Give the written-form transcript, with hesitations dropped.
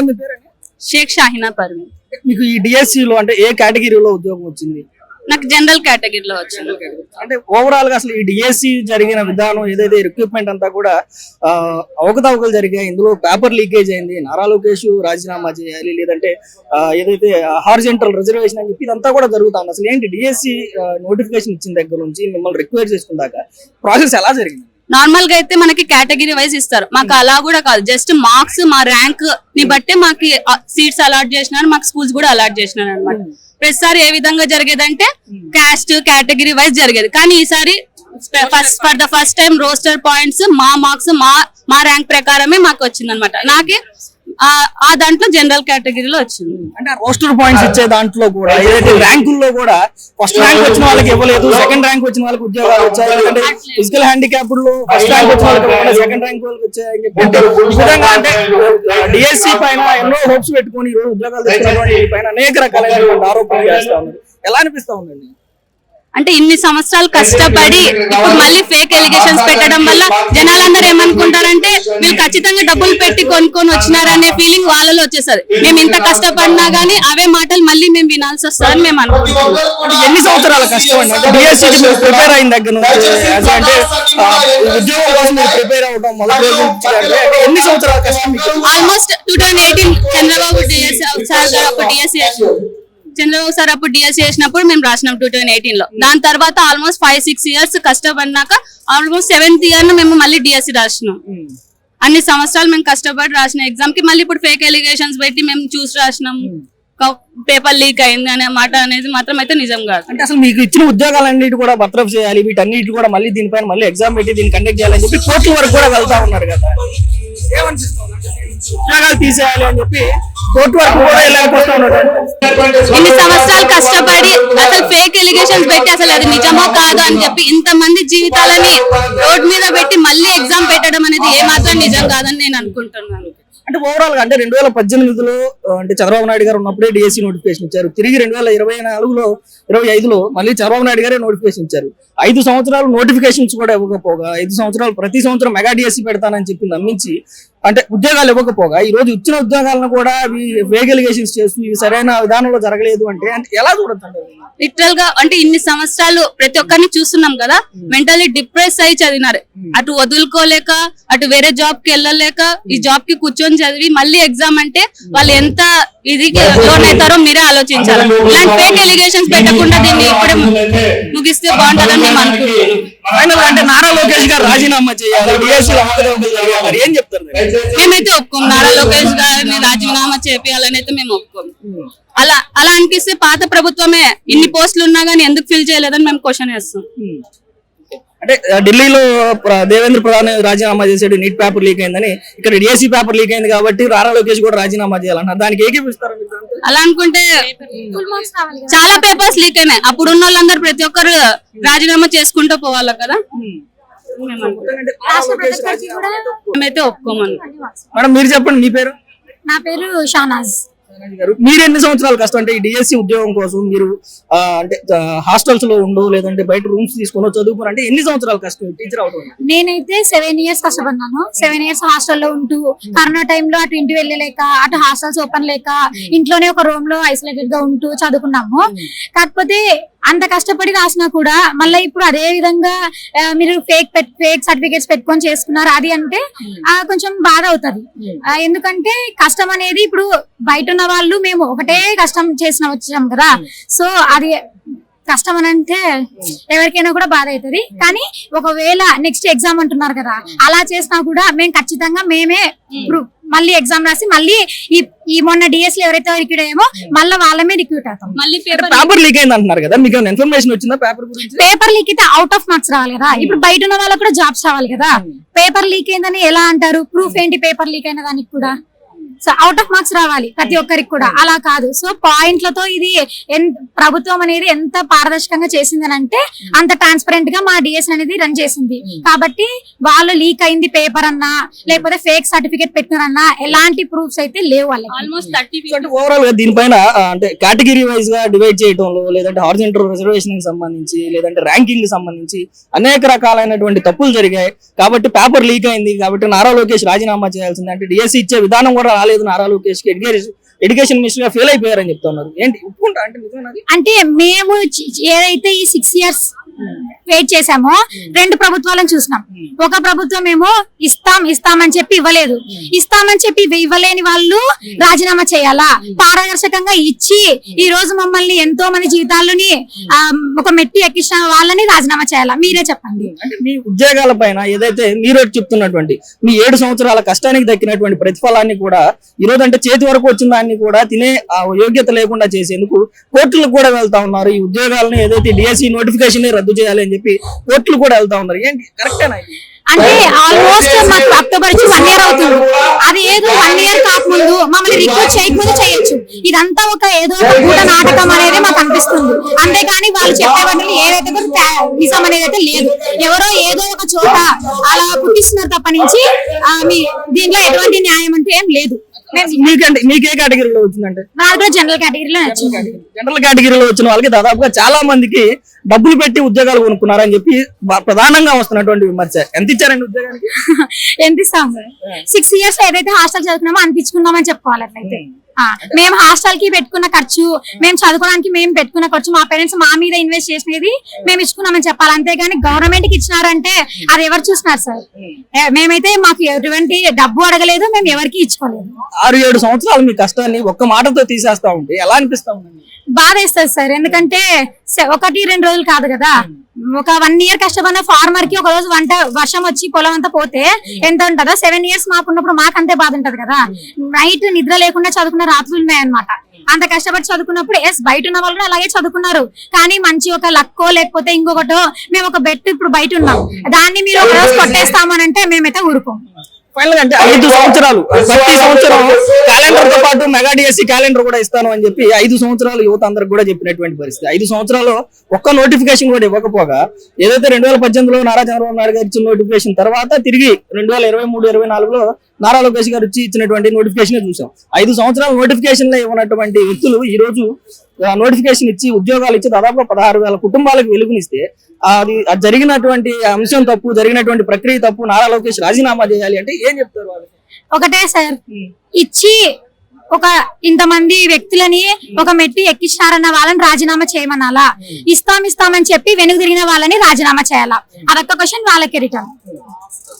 మీ పేరండి? షేక్ షాహినా పర్వీన్. మీకు ఈ డిఎస్సి లో అంటే ఏ కేటగిరీలో ఉద్యోగం వచ్చింది? నాకు జనరల్ కేటగిరీలో వచ్చింది. అంటే ఓవరాల్ గా అసలు ఈ డిఎస్సి జరిగిన విధానం ఏదైతే రిక్రూట్మెంట్ అంతా కూడా అవకతవకలు జరిగాయి, ఇందులో పేపర్ లీకేజ్ అయింది, నారా లోకేష్ రాజీనామా చేయాలి, లేదంటే ఏదైతే హారిజంటల్ రిజర్వేషన్ అని చెప్పి ఇదంతా కూడా జరుగుతుంది. అసలు ఏంటి డిఎస్సి నోటిఫికేషన్ ఇచ్చిన దగ్గర నుంచి మిమ్మల్ని రిక్వైర్ చేసుకున్నాక ప్రాసెస్ ఎలా జరిగింది? నార్మల్ గా అయితే మనకి కేటగిరీ వైజ్ ఇస్తారు, మాకు అలా కూడా కాదు, జస్ట్ మార్క్స్ మా ర్యాంక్ ని బట్టే మాకు సీట్స్ అలాట్ చేసినారు, మాకు స్కూల్స్ కూడా అలాట్ చేసినారు అనమాట. ప్రతిసారి ఏ విధంగా జరిగేదంటే కాస్ట్ కేటగిరీ వైజ్ జరిగేది, కానీ ఈసారి for the first time roster points మా మార్క్స్ మా ర్యాంక్ ప్రకారమే మాకు వచ్చింది అనమాట. నాకే ఆ దాంట్లో జనరల్ కేటగిరీలో వచ్చింది. అంటే రోస్టర్ పాయింట్స్ ఇచ్చే దాంట్లో కూడా ఏదైతే ర్యాంకుల్లో కూడా ఫస్ట్ ర్యాంక్ వచ్చిన వాళ్ళకి ఇవ్వలేదు, సెకండ్ ర్యాంక్ వచ్చిన వాళ్ళకి ఉద్యోగాలు వచ్చాయి, లేదంటే ఫిజికల్ హ్యాండిక్యాప్డ్ లో ఫస్ట్ ర్యాంక్ వచ్చిన వాళ్ళకి సెకండ్ ర్యాంక్ వాళ్ళకి వచ్చాయని చెప్పి విధంగా అంటే డిఎస్సి పైన ఎన్నో హోప్స్ పెట్టుకుని ఈ రోజు ఉద్యోగాలు తెచ్చుకున్నటువంటి పైన అనేక రకాలైనటువంటి ఆరోపణలు చేస్తా ఉన్నారు. ఎలా అనిపిస్తా ఉందండి? అంటే ఇన్ని సంవత్సరాలు కష్టపడి ఇప్పుడు మళ్ళీ ఫేక్ ఎలిగేషన్స్ పెట్టడం వల్ల జనాలందరూ ఏమనుకుంటారంటే వీళ్ళు ఖచ్చితంగా డబ్బులు పెట్టి కొనుక్కొని వచ్చినారనే ఫీలింగ్ వాళ్ళలో వచ్చేసరి. మేము ఇంత కష్టపడినా గానీ అవే మాటలు మళ్ళీ మేము వినాల్సి వస్తుందని మేము అనుకుంటున్నాం. ఎన్ని సంవత్సరాల కష్టం అంటే డిఎస్సి ప్రిపేర్ అయిన దగ్గర నుంచి అంటే ఉద్యోగం కోసం ప్రిపేర్ అవడం మొదటి రోజు ఎన్ని సంవత్సరాల కష్టం? ఆల్మోస్ట్ 2018 చంద్రబాబు సార్ అప్పుడు డిఎస్సి చేసినప్పుడు మేము రాసినాం 2018 లో. దాని తర్వాత ఆల్మోస్ట్ 5-6 years కష్టపడినాక ఆల్మోస్ట్ 7th year మేము మళ్ళీ డిఎస్సి రాసినాం. అన్ని సంవత్సరాలు మేము కష్టపడి రాసిన ఎగ్జామ్ కి మళ్ళీ ఇప్పుడు ఫేక్ ఎలిగేషన్స్ పెట్టి మేము చూసి రాసినాం, పేపర్ లీక్ అయింది అనే మాట అనేది మాత్రం అయితే నిజం కాదు. అంటే అసలు మీకు ఇచ్చిన ఉద్యోగాలన్నిటి కూడా బర్తరఫ్ చేయాలి, వీటన్నిటి కూడా మళ్ళీ దీనిపైన మళ్ళీ ఎగ్జామ్ పెట్టి దీన్ని కండక్ట్ చేయాలని చెప్పి కోర్టు వరకు కూడా వెళ్తా ఉన్నారు కదా, ఉద్యోగాలు తీసేయాలి అని చెప్పి కోర్టు వరకు కూడా వెళ్ళకపోతా ఉన్నారు. ఇన్ని సంవత్సరాలు కష్టపడి అసలు ఫేక్ ఎలిగేషన్స్ పెట్టి అసలు అది నిజమో కాదు అని చెప్పి ఇంతమంది జీవితాలని రోడ్ మీద పెట్టి మళ్ళీ ఎగ్జామ్ పెట్టడం అనేది ఏమాత్రం నిజం కాదని నేను అనుకుంటున్నాను. అంటే ఓవరాల్ గా అంటే 2018లో అంటే చంద్రబాబు నాయుడు గారు ఉన్నప్పుడే డిఎస్సి నోటిఫికేషన్ ఇచ్చారు, తిరిగి 2024-25లో మళ్ళీ చంద్రబాబు నాయుడు గారే నోటిఫికేషన్ ఇచ్చారు. 5 సంవత్సరాలు నోటిఫికేషన్స్ కూడా ఇవ్వకపోగా 5 సంవత్సరాలు ప్రతి సంవత్సరం మెగా డిఎస్సి పెడతానని చెప్పి నమ్మించి అంటే ఉద్యోగాలు ఇవ్వకపోగా ఈ రోజు ఇచ్చిన ఉద్యోగాలను కూడా ఫేక్ ఎలిగేషన్స్ చేస్తూ ఇవి సరైన విధానంలో జరగలేదు అంటే ఎలా చూడొచ్చు? లిటరల్ గా అంటే ఇన్ని సంవత్సరాలు ప్రతి ఒక్కరిని చూస్తున్నాం కదా, మెంటల్లీ డిప్రెస్ అయి చదివినారు, అటు వదులుకోలేక అటు వేరే జాబ్ కి వెళ్ళలేక ఈ జాబ్ కి కూర్చొని చదివి మళ్ళీ ఎగ్జామ్ అంటే వాళ్ళు ఎంత ఇది లోన్ అవుతారో మీరే ఆలోచించాలి. ఇలాంటి ఫేక్ ఎలిగేషన్స్ పెట్టకుండా దీన్ని ఇప్పుడే ముగిస్తే బాగుంటుందని మేము అనుకుంటున్నాం. అంటే నారా లోకేష్ గారు రాజీనామా చేయాలి, ఏం చెప్తారు? మేమైతే ఒప్పుకోం, నారా లోకేష్ గారిని రాజీనామా చేయాలని అయితే మేము ఒప్పుకోం. అలా అనిపిస్తే పాత ప్రభుత్వమే ఇన్ని పోస్టులు ఉన్నా గానీ ఎందుకు ఫిల్ చేయలేదని మేము క్వశ్చన్ వేస్తాం. అంటే ఢిల్లీలో దేవేంద్ర ప్రధాని రాజీనామా చేసాడు, నీట్ పేపర్ లీక్ అయిందని, ఇక్కడ డిఎస్సి పేపర్ లీక్ అయింది కాబట్టి నారా లోకేష్ కూడా రాజీనామా చేయాలన్నారు, దానికి ఏకీపిస్తారు? అలా అనుకుంటే చాలా పేపర్స్ లీక్ అయినాయి, అప్పుడు ఉన్న వాళ్ళందరూ ప్రతి ఒక్కరు రాజీనామా చేసుకుంటూ పోవాలి కదా. మేమైతే ఒప్పుకోమని. మేడం మీరు చెప్పండి, మీ పేరు? నా పేరు షానాజ్. మీరు ఎన్ని సంవత్సరాలు కష్టం అంటే ఈ డిఎస్సి ఉద్యోగం కోసం మీరు అంటే హాస్టల్స్ లో ఉండు లేదంటే బయట రూమ్స్ తీసుకుని చదువుకుని అంటే ఎన్ని సంవత్సరాలు కష్టం టీచర్ అవడం? నేనైతే 7 years కష్టపడినాను. 7 years హాస్టల్లో ఉంటూ కరోనా టైంలో అటు ఇంటి వెళ్ళలేక అటు హాస్టల్స్ ఓపెన్ లేక ఇంట్లోనే ఒక రూమ్ లో ఐసోలేటెడ్ గా ఉంటూ చదువుకున్నాము. కాకపోతే అంత కష్టపడి రాసినా కూడా మళ్ళీ ఇప్పుడు అదే విధంగా మీరు ఫేక్ సర్టిఫికేట్స్ పెట్టుకొని చేసుకున్నారు అది అంటే కొంచెం బాధ అవుతుంది. ఎందుకంటే కష్టం అనేది ఇప్పుడు బయట ఉన్న వాళ్ళు మేము ఒకటే కష్టం వచ్చాం కదా, సో అది కష్టం అని అంటే ఎవరికైనా కూడా బాధ అవుతుంది. కానీ ఒకవేళ నెక్స్ట్ ఎగ్జామ్ అంటున్నారు కదా, అలా చేసినా కూడా మేము ఖచ్చితంగా మేమే మళ్ళీ ఎగ్జామ్ రాసి మళ్ళీ ఈ మొన్న డిఎస్సి ఎవరైతే రిక్రూట్ అయ్యామో మళ్ళీ వాళ్ళమే రిక్రూట్ అవుతాం. మళ్ళీ పేపర్ లీక్ అయింది అంటున్నారు కదా, మీకు ఇన్ఫర్మేషన్ వచ్చిందా పేపర్ గురించి? పేపర్ లీక్ అయితే అవుట్ ఆఫ్ మార్క్స్ రావాలి కదా, ఇప్పుడు బయట ఉన్న వాళ్ళకి కూడా జాబ్స్ రావాలి కదా. పేపర్ లీక్ అయిందని ఎలా అంటారు? ప్రూఫ్ ఏంటి పేపర్ లీక్ అయిన దానికి కూడా? సో అవుట్ ఆఫ్ మార్క్స్ రావాలి ప్రతి ఒక్కరికి కూడా, అలా కాదు. సో పాయింట్లతో ఇది ప్రభుత్వం అనేది ఎంత పారదర్శకంగా చేసింది అని అంటే అంత ట్రాన్స్పరెంట్ గా మా డిఎస్ అనేది రన్ చేసింది. కాబట్టి వాళ్ళు లీక్ అయింది పేపర్ అన్నా లేకపోతే ఫేక్ సర్టిఫికేట్ పెట్టినారన్నా ఎలాంటి ప్రూఫ్స్ అయితే లేవు వాళ్ళకి. ఆల్మోస్ట్ 30 ఓవరాల్ గా దీనిపైన అంటే కేటగిరీ వైజ్ గా డివైడ్ చేయడంలో లేదంటే హారిజంటల్ రిజర్వేషన్ కి సంబంధించి లేదంటే ర్యాంకింగ్ కి సంబంధించి అనేక రకాలైనటువంటి తప్పులు జరిగాయి. కాబట్టి పేపర్ లీక్ అయింది కాబట్టి నారా లోకేష్ రాజీనామా చేయాల్సింది అంటే డిఎస్సి ఇచ్చే విధానం కూడా రాలేదు నారా లోకేష్ కి, ఎడ్యుకేషన్ మినిస్టర్ గా ఫెయిల్ అయిపోయారని చెప్తున్నారు. ఏంటి ఒప్పుకుంటా అంటే నిజమేనది? అంటే మేము ఏదైతే ఈ 6 years వెయిట్ చేసామో 2 ప్రభుత్వాలను చూసినాం. ఒక ప్రభుత్వం ఏమో ఇస్తామని చెప్పి ఇవ్వలేదు. ఇస్తామని చెప్పి ఇవ్వలేని వాళ్ళు రాజీనామా చేయాలా? పారదర్శకంగా ఇచ్చి ఈ రోజు మమ్మల్ని ఎంతో మంది జీవితాలని ఒక మెట్టి ఎక్కించిన వాళ్ళని రాజీనామా చేయాలా? మీరే చెప్పండి. అంటే మీ ఉద్యోగాల పైన ఏదైతే మీరు చెప్తున్నటువంటి మీ 7 సంవత్సరాల కష్టానికి దక్కినటువంటి ప్రతిఫలాన్ని కూడా ఈ రోజు అంటే చేతి వరకు వచ్చిన దాన్ని కూడా తినే యోగ్యత లేకుండా చేసేందుకు కోర్టులకు కూడా వెళ్తా ఉన్నారు. ఈ ఉద్యోగాలను ఏదైతే డిఎస్సి నోటిఫికేషన్ రద్దు చేయాలి అని చెప్పి కోర్టులు కూడా వెళ్తా ఉన్నారు. ఏంటి కరెక్టేనా? అంటే ఆల్మోస్ట్ మాకు అక్టోబర్ వచ్చి 1 year అవుతుంది. అది ఏదో 1 year కాకముందు మమ్మల్ని రిక్రూట్ చేయకముందు చేయొచ్చు. ఇదంతా ఏదో ఒక పూట నాటకం అనేది మాకు అనిపిస్తుంది. అంతేగాని వాళ్ళు చెప్పేవన్నీ ఏదైతే నిజం అనేది అయితే లేదు. ఎవరో ఏదో ఒక చోట అలా పుట్టిస్తున్నారు తప్ప నుంచి దీంట్లో ఎటువంటి న్యాయం అంటే ఏం లేదు. మీకే కేటగిరీలో వచ్చిందంటే? నాకు కూడా జనరల్ కేటగిరీలో వచ్చింది. జనరల్ కేటగిరీలో వచ్చిన వాళ్ళకి దాదాపుగా చాలా మందికి డబ్బులు పెట్టి ఉద్యోగాలు కొనుక్కున్నారని చెప్పి ప్రధానంగా వస్తున్నటువంటి విమర్శ. ఎంత ఇచ్చారండి ఉద్యోగానికి? ఎంత ఇస్తాం? 6 years ఏదైతే హాస్టల్ చదువుకున్నామో అనిపించుకున్నామని చెప్పుకోవాలి. అట్లయితే మేము హాస్టల్ కి పెట్టుకున్న ఖర్చు, మేము చదువుకోవడానికి మేము పెట్టుకున్న ఖర్చు, మా పేరెంట్స్ మా మీద ఇన్వెస్ట్ చేసినది మేము ఇచ్చుకున్నామని చెప్పాలి. అంతేగాని గవర్నమెంట్ కి ఇచ్చినారంటే అది ఎవరు చూస్తున్నారు సార్? మేమైతే మాకు ఎటువంటి డబ్బు అడగలేదు, మేము ఎవరికి ఇచ్చుకోలేదు. 6-7 సంవత్సరాలు మీ కష్టాన్ని ఒక్క మాటతో తీసేస్తా ఉంటే ఎలా అనిపిస్తా ఉంది? బాధ వేస్తుంది సార్. ఎందుకంటే 1-2 రోజులు కాదు కదా, ఒక 1 year కష్టపడిన ఫార్మర్ కి ఒక రోజు వర్షం వచ్చి పొలం అంతా పోతే ఎంత ఉంటుందో 7 years మాకున్నప్పుడు మాకు అంతే బాధ ఉంటది కదా. నైట్ నిద్ర లేకుండా చదువుకున్న రాత్రులు ఉన్నాయన్నమాట. అంత కష్టపడి చదువుకున్నప్పుడు బయట ఉన్న వాళ్ళు అలాగే చదువుకున్నారు. కానీ మంచి ఒక లక్కో లేకపోతే ఇంకొకటో మేము ఒక బెట్ ఇప్పుడు బయట ఉన్నాం, దాన్ని మీరు ఒక రోజు కొట్టేస్తామనంటే మేమైతే ఊరుకోం. ఫైనల్ అంటే 5 సంవత్సరాలు ప్రతి సంవత్సరం క్యాలెండర్ తో పాటు మెగా డిఎస్సి క్యాలెండర్ కూడా ఇస్తాను అని చెప్పి 5 సంవత్సరాలు యువత అందరికి కూడా చెప్పినటువంటి పరిస్థితి. 5 సంవత్సరాలు ఒక్క నోటిఫికేషన్ కూడా ఇవ్వకపోగా ఏదైతే 2018లో నారా చంద్రబాబు నాయుడు గారు ఇచ్చిన నోటిఫికేషన్ తర్వాత తిరిగి 2023-24లో నారా లోకేష్ గారు ఇచ్చినటువంటి నోటిఫికేషన్ చూసాం. 5 సంవత్సరాల నోటిఫికేషన్ లో ఇవ్వనటువంటి వ్యక్తులు ఈ రోజు నోటిఫికేషన్ ఇచ్చి ఉద్యోగాలు ఇచ్చి దాదాపు 16,000 కుటుంబాలకు వెలుగునిస్తే అది జరిగినటువంటి అంశం తప్పు, జరిగినటువంటి ప్రక్రియ తప్పు. నారా లోకేష్ రాజీనామా చేయాలి అంటే ఏం చెప్తారు వాళ్ళకి? ఒకటే సార్, ఇచ్చి ఒక ఇంతమంది వ్యక్తులని ఒక మెట్టి ఎక్కించారన్న వాళ్ళని రాజీనామా చేయమనాలా? ఇస్తామని చెప్పి వెనుక తిరిగిన వాళ్ళని రాజీనామా చేయాలా? అదొక క్వశ్చన్ వాళ్ళకి రిటర్న్.